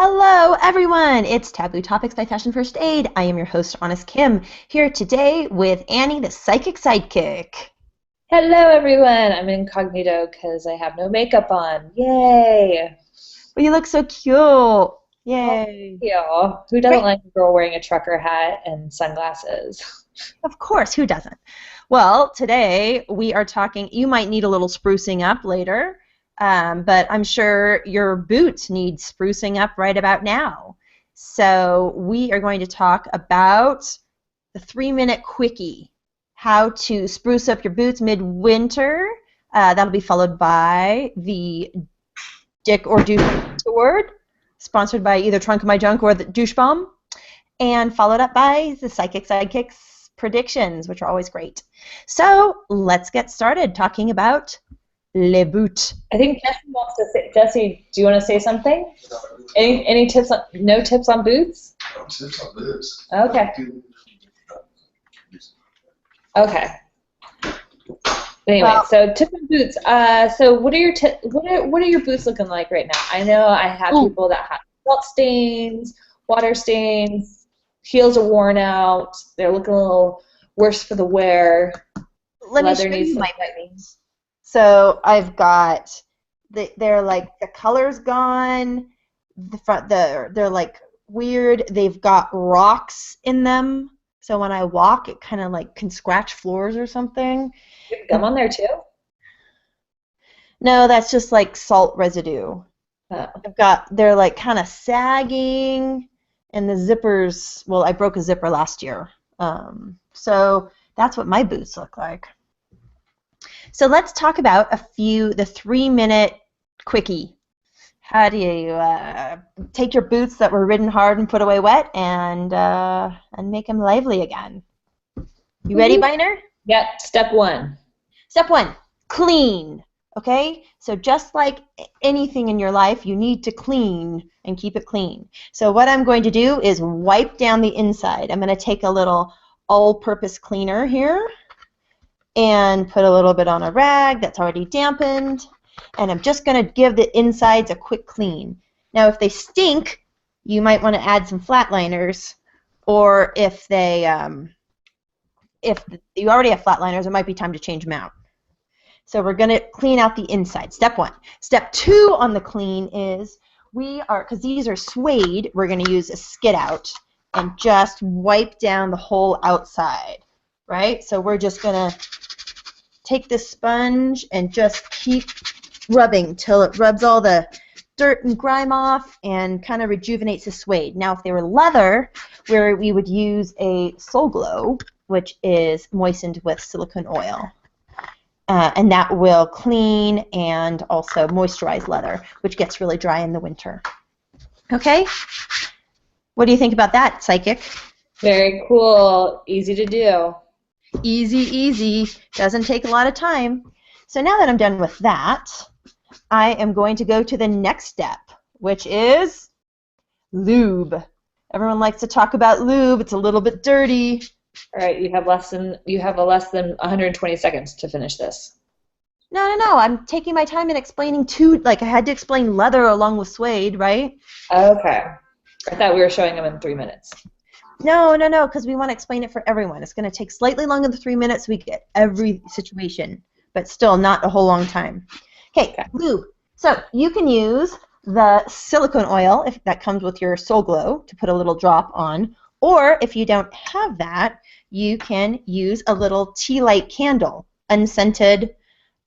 Hello, everyone! It's Taboo Topics by Fashion First Aid. I am your host, Honest Kim, here today with Annie, the Psychic Sidekick. Hello, everyone. I'm incognito because I have no makeup on. Yay! Well, you look so cute. Oh, Yay. thank you. Who doesn't Great. like a girl wearing a trucker hat and sunglasses? Of course, who doesn't? Well, today we are talking, you might need a little sprucing up later, but I'm sure your boots need sprucing up right about now. So we are going to talk about the 3-minute quickie, how to spruce up your boots midwinter. That'll be followed by the Dick or Douche Award, sponsored by either Trunk of My Junk or the Douche Bomb, and followed up by the Psychic Sidekicks predictions, which are always great. So let's get started talking about les boots. I think Jesse wants to say. Jesse, do you want to say something? Any tips? No tips on boots? No tips on boots. Okay. Okay. Anyway, Well, so tips on boots. So what are your what are your boots looking like right now? I know I have people that have salt stains, water stains, heels are worn out. They're looking a little worse for the wear. let me show Leather needs you some my tightening. boots. So I've got, they're like, the color's gone, they're like weird, they've got rocks in them, so when I walk it kind of like can scratch floors or something. You have gum on there too? No, that's just like salt residue. Oh. They're like kind of sagging, and the zippers, well, I broke a zipper last year. So that's what my boots look like. So let's talk about the 3-minute quickie. How do you take your boots that were ridden hard and put away wet and make them lively again? You ready, Biner? Yep, step one. Step 1, clean. Okay? So just like anything in your life, you need to clean and keep it clean. So what I'm going to do is wipe down the inside. I'm going to take a little all-purpose cleaner here and put a little bit on a rag that's already dampened, and I'm just going to give the insides a quick clean. Now if they stink, you might want to add some flatliners, or if you already have flatliners, it might be time to change them out. So we're going to clean out the inside, step 1. Step 2 on the clean is, because these are suede, we're going to use a skid out and just wipe down the whole outside, right? So we're just going to take this sponge and just keep rubbing till it rubs all the dirt and grime off and kind of rejuvenates the suede. Now if they were leather, we would use a Soul Glow, which is moistened with silicone oil. And that will clean and also moisturize leather, which gets really dry in the winter. Okay? What do you think about that, Psychic? Very cool. Easy to do. Easy, easy. Doesn't take a lot of time. So now that I'm done with that, I am going to go to the next step, which is lube. Everyone likes to talk about lube. It's a little bit dirty. All right, you have less than 120 seconds to finish this. No. I'm taking my time and explaining I had to explain leather along with suede, right? Okay. I thought we were showing them in 3 minutes. No, because we want to explain it for everyone. It's going to take slightly longer than 3 minutes. We get every situation, but still not a whole long time. Okay, lube. So you can use the silicone oil, if that comes with your Soul Glow, to put a little drop on, or if you don't have that, you can use a little tea light candle, unscented,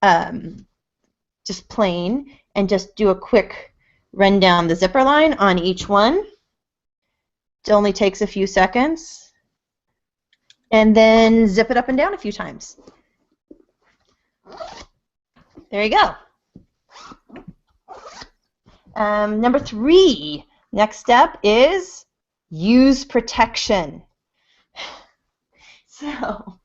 just plain, and just do a quick run down the zipper line on each one. It only takes a few seconds. And then zip it up and down a few times. There you go. Number 3, next step is use protection. So,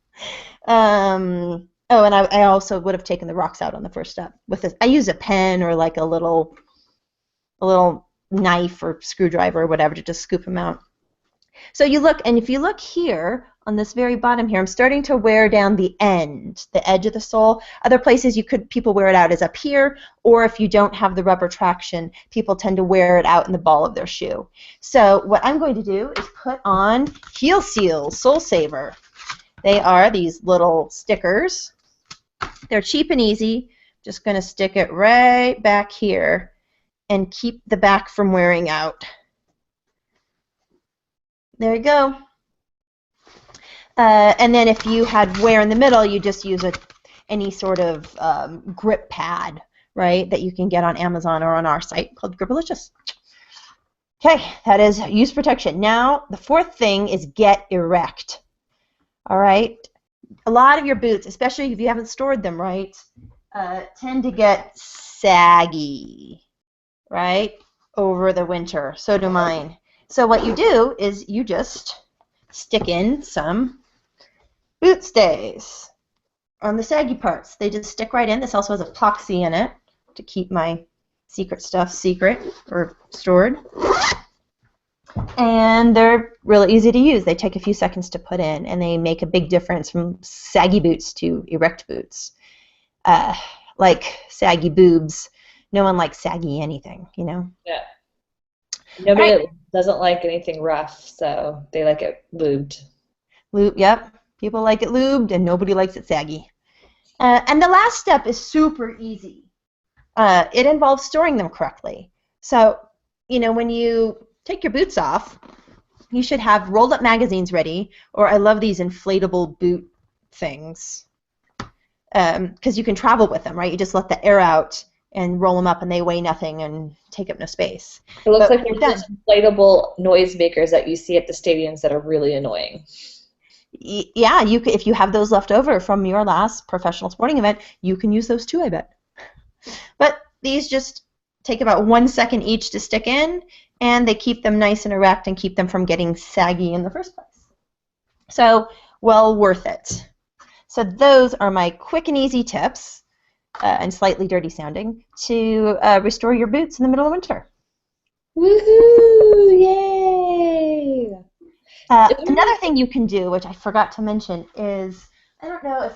and I also would have taken the rocks out on the first step. I use a pen or like a little knife or screwdriver or whatever to just scoop them out. So you look, and if you look here on this very bottom here. I'm starting to wear down the edge of the sole. Other places people wear it out is up here, or if you don't have the rubber traction, people tend to wear it out in the ball of their shoe. So what I'm going to do is put on Heel Seal Sole Saver. They are these little stickers. They're cheap and easy. Just going to stick it right back here and keep the back from wearing out. There you go. And then if you had wear in the middle, you just use any sort of grip pad, right, that you can get on Amazon or on our site called Gripalicious. Okay, that is use protection. Now, the fourth thing is get erect. All right? A lot of your boots, especially if you haven't stored them right, tend to get saggy, right, over the winter. So do mine. So what you do is you just stick in some boot stays on the saggy parts. They just stick right in. This also has epoxy in it to keep my secret stuff secret or stored. And they're really easy to use. They take a few seconds to put in, and they make a big difference from saggy boots to erect boots. Like saggy boobs. No one likes saggy anything, you know? Yeah. Nobody doesn't like anything rough, so they like it lubed. Yep. People like it lubed, and nobody likes it saggy. And the last step is super easy. It involves storing them correctly. So, you know, when you take your boots off, you should have rolled up magazines ready, or I love these inflatable boot things, because you can travel with them, right? You just let the air out and roll them up, and they weigh nothing and take up no space. It looks like they're just inflatable noisemakers that you see at the stadiums that are really annoying. Yeah, if you have those left over from your last professional sporting event, you can use those too, I bet. But these just take about 1 second each to stick in, and they keep them nice and erect and keep them from getting saggy in the first place. So, well worth it. So those are my quick and easy tips, and slightly dirty sounding, to restore your boots in the middle of winter. Woohoo! Yay! Another thing you can do, which I forgot to mention, is, I don't know if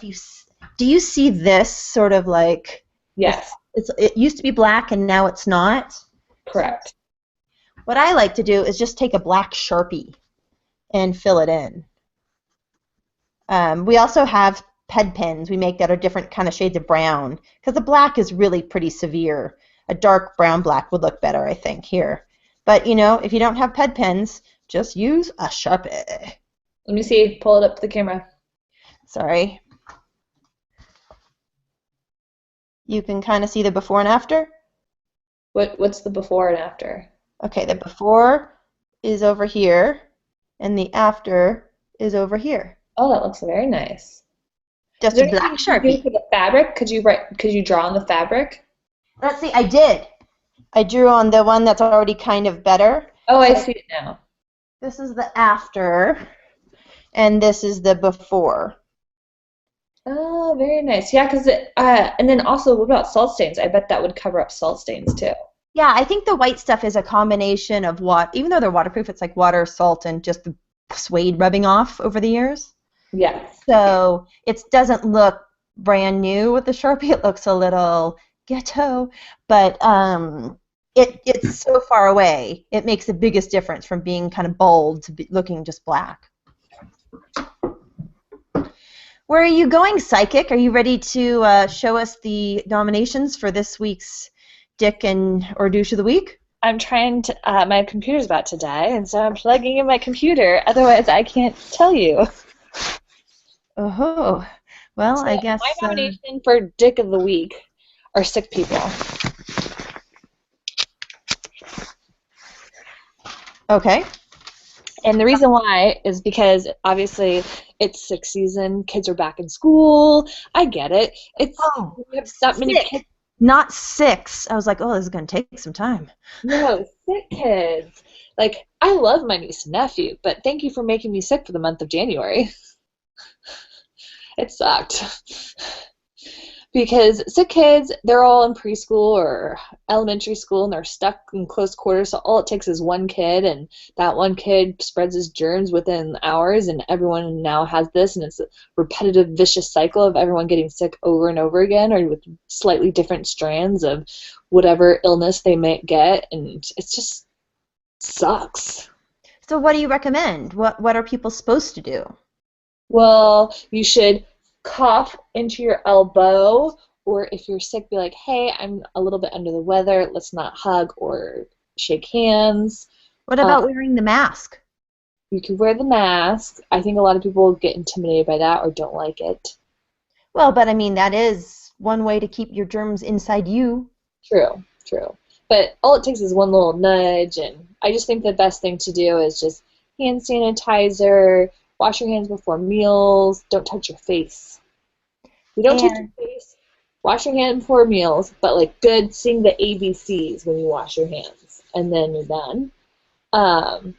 do you see this sort of like, yes, it used to be black and now it's not? Correct. What I like to do is just take a black Sharpie and fill it in. We also have ped pens we make that are different kind of shades of brown, because the black is really pretty severe. A dark brown black would look better, I think, here. But, you know, if you don't have ped pens, just use a Sharpie. Let me see. Pull it up to the camera. Sorry. You can kind of see the before and after. What's the before and after? Okay, the before is over here, and the after is over here. Oh, that looks very nice. Just a black Sharpie. For the fabric, could you draw on the fabric? Let's see. I did. I drew on the one that's already kind of better. Oh, I see it now. This is the after, and this is the before. Oh, very nice. Yeah, because and then also, what about salt stains? I bet that would cover up salt stains too. Yeah, I think the white stuff is a combination of even though they're waterproof, it's like water, salt, and just the suede rubbing off over the years. Yes. So it doesn't look brand new with the Sharpie. It looks a little ghetto, but it's so far away. It makes the biggest difference from being kind of bold to looking just black. Where are you going, Sidekick? Are you ready to show us the nominations for this week's Dick or Douche of the Week? I'm trying to, my computer's about to die, and so I'm plugging in my computer. Otherwise, I can't tell you. Oh, well, so I guess. My nomination for Dick of the Week are sick people. Okay. And the reason why is because, obviously, it's sick season. Kids are back in school. I get it. We have that many kids. Not 6. I was like, oh, this is going to take some time. No, sick kids. Like, I love my niece and nephew, but thank you for making me sick for the month of January. It sucked. Because sick kids, they're all in preschool or elementary school and they're stuck in close quarters, so all it takes is one kid, and that one kid spreads his germs within hours, and everyone now has this, and it's a repetitive, vicious cycle of everyone getting sick over and over again, or with slightly different strands of whatever illness they might get, and it's just sucks. So what do you recommend? What are people supposed to do? Well, you should cough into your elbow, or if you're sick, be like, hey, I'm a little bit under the weather. Let's not hug or shake hands. What about wearing the mask? You can wear the mask. I think a lot of people get intimidated by that or don't like it. Well, but I mean, that is one way to keep your germs inside you. True, true. But all it takes is one little nudge, and I just think the best thing to do is just hand sanitizer, wash your hands before meals, don't touch your face. You don't touch your face, wash your hands before meals, but like good, sing the ABCs when you wash your hands, and then you're done. And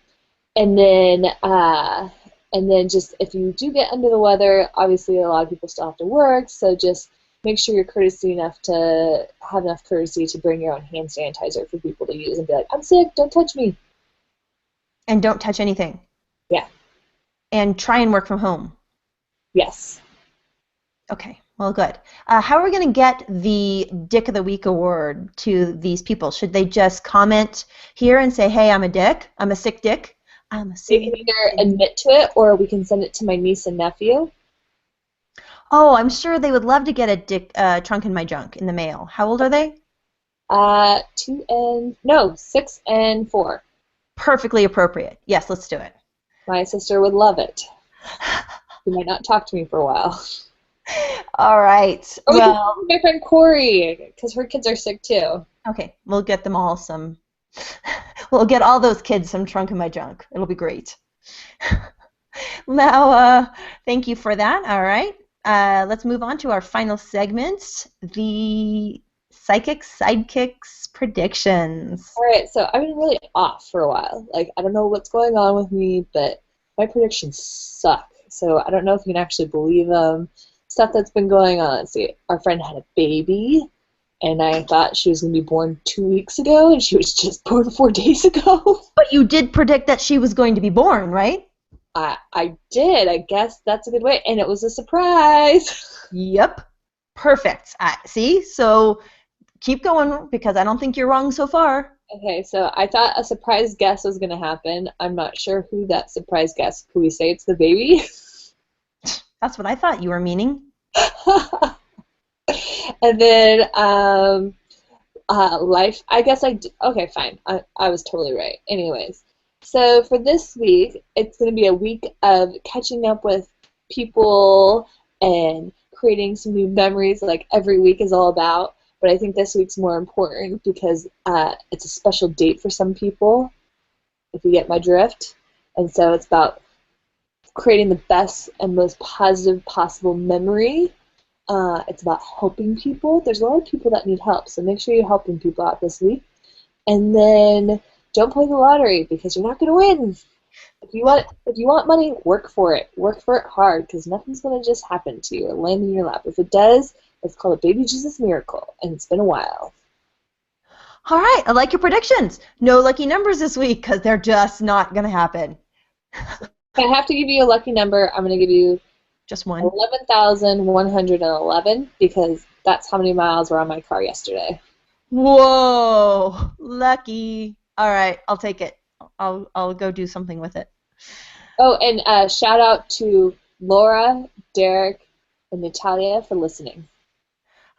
then just if you do get under the weather, obviously a lot of people still have to work, so just make sure you're courtesy enough to have enough courtesy to bring your own hand sanitizer for people to use and be like, I'm sick, don't touch me. And don't touch anything. Yeah. And try and work from home. Yes. Okay, well, good. How are we going to get the Dick of the Week award to these people? Should they just comment here and say, hey, I'm a dick, I'm a sick dick? I'm a sick They can either admit to it or we can send it to my niece and nephew. Oh, I'm sure they would love to get a dick trunk in my junk in the mail. How old are they? 6 and 4. Perfectly appropriate. Yes, let's do it. My sister would love it. She might not talk to me for a while. All right. Or well, my friend Corey, because her kids are sick too. Okay, we'll get them all some. We'll get all those kids some trunk in my junk. It'll be great. Now, thank you for that. All right. Let's move on to our final segment, the Psychic Sidekicks predictions. All right, so I've been really off for a while. Like, I don't know what's going on with me, but my predictions suck. So I don't know if you can actually believe them. Stuff that's been going on. Let's see, our friend had a baby, and I thought she was going to be born 2 weeks ago, and she was just born 4 days ago. But you did predict that she was going to be born, right? I did. I guess that's a good way. And it was a surprise. Yep. Perfect. See? So keep going because I don't think you're wrong so far. Okay, so I thought a surprise guest was going to happen. I'm not sure who that surprise guest. Could we say it's the baby? That's what I thought you were meaning. And then life. I guess okay, fine. I was totally right. Anyways. So for this week, it's going to be a week of catching up with people and creating some new memories like every week is all about. But I think this week's more important because it's a special date for some people, if you get my drift. And so it's about creating the best and most positive possible memory. It's about helping people. There's a lot of people that need help, so make sure you're helping people out this week. And then don't play the lottery because you're not going to win. If you want money, work for it. Work for it hard because nothing's going to just happen to you or land in your lap. If it does, it's called a baby Jesus miracle, and it's been a while. All right, I like your predictions. No lucky numbers this week because they're just not going to happen. If I have to give you a lucky number, I'm going to give you just one. 11,111 because that's how many miles were on my car yesterday. Whoa, lucky. All right, I'll take it. I'll go do something with it. Oh, and shout out to Laura, Derek, and Natalia for listening.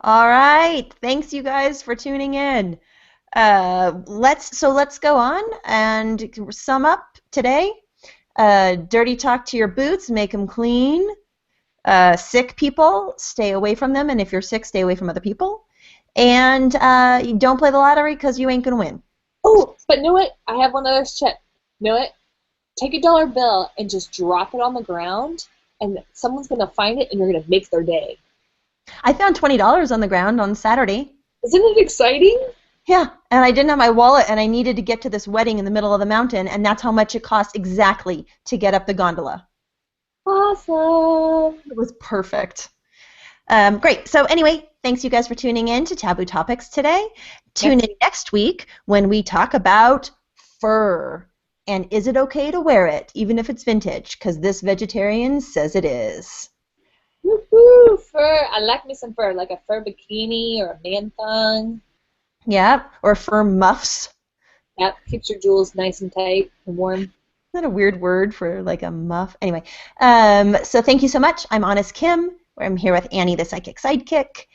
All right, thanks you guys for tuning in. Let's go on and sum up today. Dirty talk to your boots, make them clean. Sick people, stay away from them, and if you're sick, stay away from other people. And you don't play the lottery because you ain't gonna win. Oh, but know what? I have one other tip. Know it? Take a dollar bill and just drop it on the ground, and someone's gonna find it, and you're gonna make their day. I found $20 on the ground on Saturday. Isn't it exciting? Yeah, and I didn't have my wallet, and I needed to get to this wedding in the middle of the mountain, and that's how much it cost exactly to get up the gondola. Awesome. It was perfect. Great. So anyway, thanks you guys for tuning in to Taboo Topics today. Tune in next week when we talk about fur. And is it okay to wear it, even if it's vintage? Because this vegetarian says it is. Woohoo! Fur. I like me some fur, like a fur bikini or a man thong. Yeah, or fur muffs. Yep, keeps your jewels nice and tight and warm. Isn't that a weird word for like a muff? Anyway, so thank you so much. I'm Honest Kim. I'm here with Annie, the Psychic Sidekick.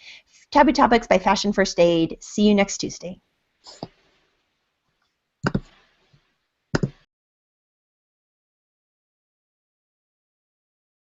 Taboo Topics by Fashion First Aid. See you next Tuesday.